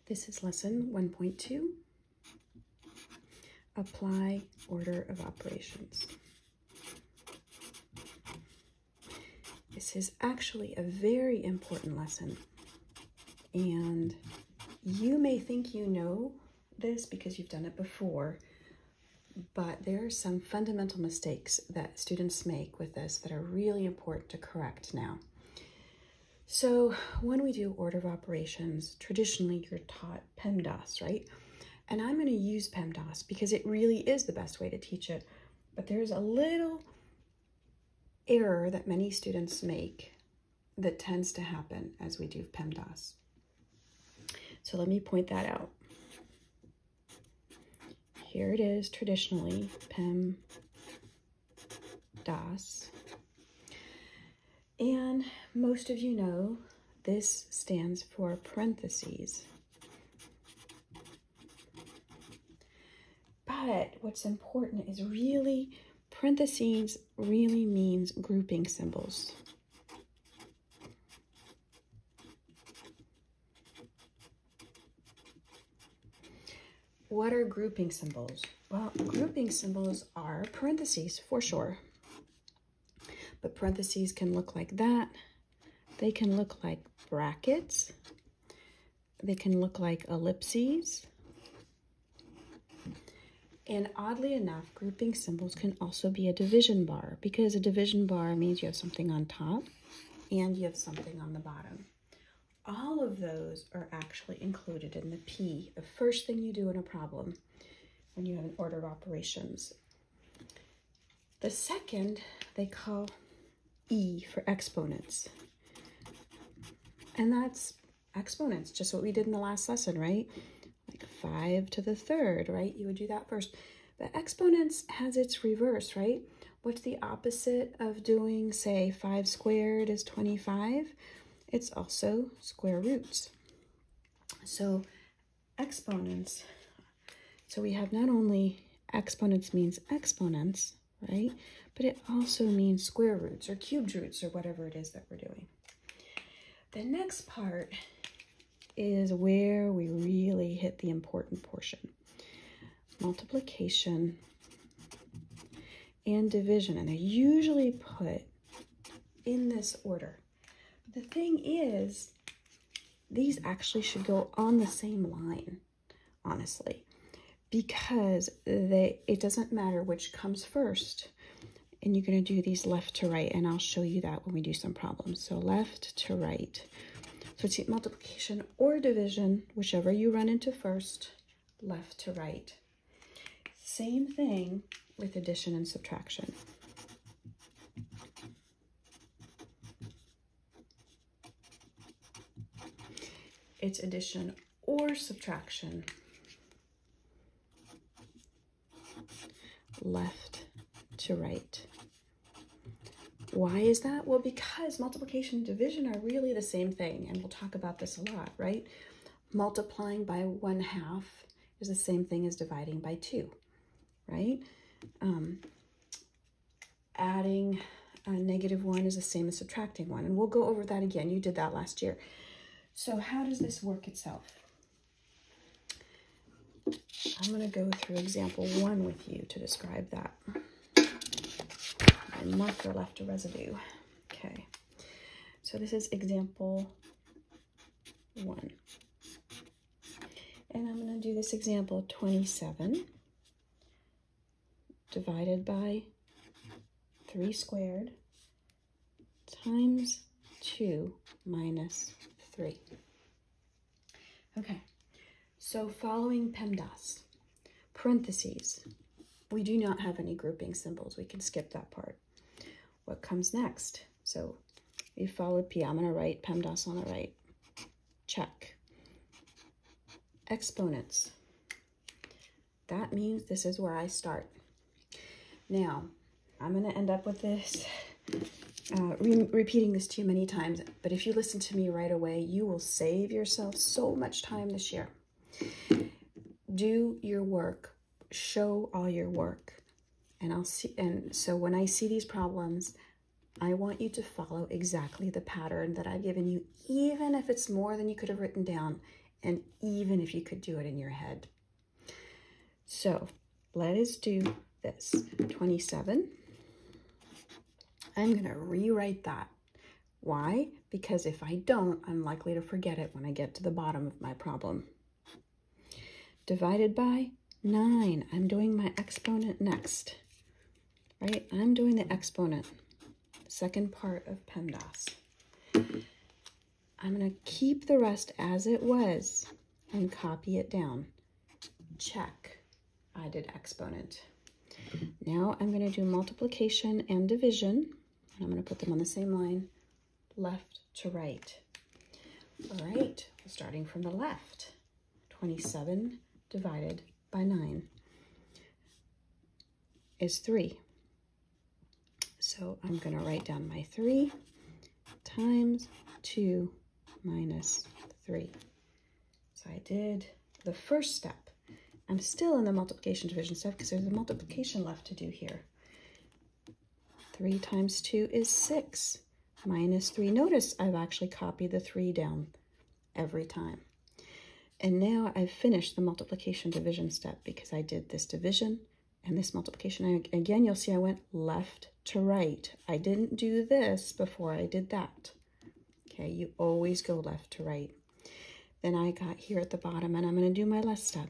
This is lesson 1.2, apply order of operations. This is actually a very important lesson, and you may think you know this because you've done it before, but there are some fundamental mistakes that students make with this that are really important to correct now. So when we do order of operations, traditionally you're taught PEMDAS, right? And I'm going to use PEMDAS because it really is the best way to teach it. But there's a little error that many students make that tends to happen as we do PEMDAS. So let me point that out. Here it is, traditionally, PEMDAS. And most of you know this stands for parentheses. But what's important is really, parentheses really means grouping symbols. What are grouping symbols? Well, grouping symbols are parentheses for sure. But parentheses can look like that. They can look like brackets. They can look like ellipses. And oddly enough, grouping symbols can also be a division bar, because a division bar means you have something on top and you have something on the bottom. All of those are actually included in the P, the first thing you do in a problem when you have an order of operations. The second they call E for exponents. And that's exponents, just what we did in the last lesson, right? Like 5 to the third, right? You would do that first. But exponents has its reverse, right? What's the opposite of doing, say, 5 squared is 25? It's also square roots. So exponents, so we have not only exponents means exponents, right? But it also means square roots or cubed roots or whatever it is that we're doing. The next part is where we really hit the important portion. Multiplication and division, and they're usually put in this order. The thing is, these actually should go on the same line, honestly, because it doesn't matter which comes first. And you're going to do these left to right, and I'll show you that when we do some problems. So left to right. So it's multiplication or division, whichever you run into first, left to right. Same thing with addition and subtraction. It's addition or subtraction, left to right. Why is that? Well, because multiplication and division are really the same thing, and we'll talk about this a lot, right? Multiplying by 1/2 is the same thing as dividing by 2, right? Adding a -1 is the same as subtracting 1, and we'll go over that again. You did that last year. So how does this work itself? I'm going to go through example 1 with you to describe that. My marker left a residue. Okay, so this is example 1. And I'm going to do this example 27 divided by 3 squared times 2 minus 3. Okay, so following PEMDAS, parentheses, we do not have any grouping symbols. We can skip that part. What comes next? So we followed P. I'm going to write PEMDAS on the right. Check. Exponents. That means this is where I start. Now, I'm going to end up with this, repeating this to you many times, but if you listen to me right away, you will save yourself so much time this year. Do your work. Show all your work. And so when I see these problems, I want you to follow exactly the pattern that I've given you, even if it's more than you could have written down. and even if you could do it in your head. So let us do this. 27. I'm going to rewrite that. Why? Because if I don't, I'm likely to forget it when I get to the bottom of my problem. Divided by 9. I'm doing my exponent next, right? I'm doing the exponent, second part of PEMDAS. I'm going to keep the rest as it was and copy it down. Check. I did exponent. Now I'm going to do multiplication and division. I'm going to put them on the same line, left to right. All right, starting from the left. 27 divided by 9 is 3. So I'm going to write down my 3 times 2 minus 3. So I did the first step. I'm still in the multiplication division step because there's a multiplication left to do here. 3 times 2 is 6 minus 3. Notice I've actually copied the 3 down every time. And now I've finished the multiplication division step because I did this division and this multiplication. Again, you'll see I went left to right. I didn't do this before I did that. Okay, you always go left to right. Then I got here at the bottom and I'm going to do my last step.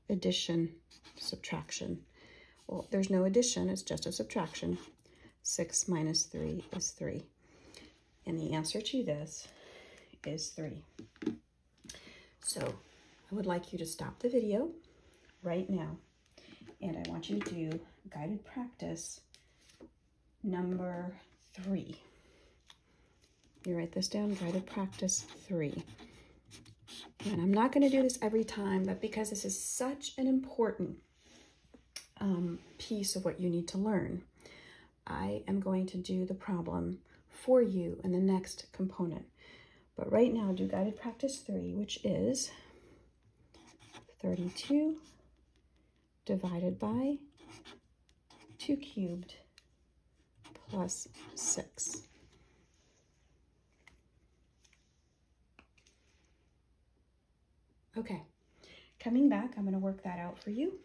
Addition, subtraction. Well, there's no addition, it's just a subtraction. 6 minus 3 is 3. And the answer to this is 3. So I would like you to stop the video right now. And I want you to do guided practice number 3. You write this down, guided practice 3. And I'm not going to do this every time, but because this is such an important piece of what you need to learn, I am going to do the problem for you in the next component. But right now, do guided practice 3, which is 32 divided by 2 cubed plus 6. Okay, coming back, I'm going to work that out for you,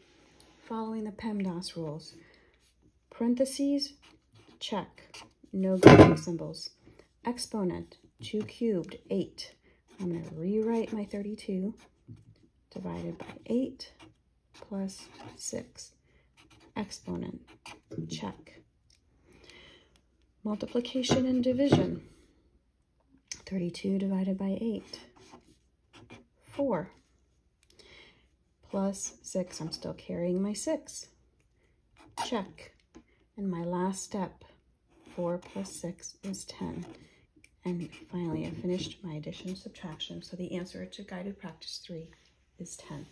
following the PEMDAS rules. Parentheses, check, no grouping symbols. Exponent, 2 cubed, 8. I'm going to rewrite my 32 divided by 8 plus 6. Exponent, check. Multiplication and division, 32 divided by 8, 4. Plus 6, I'm still carrying my 6. Check. And my last step, 4 plus 6 is 10. And finally, I finished my addition and subtraction. So the answer to guided practice 3 is 10.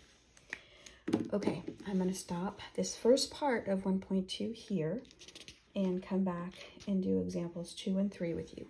Okay, I'm going to stop this first part of 1.2 here and come back and do examples 2 and 3 with you.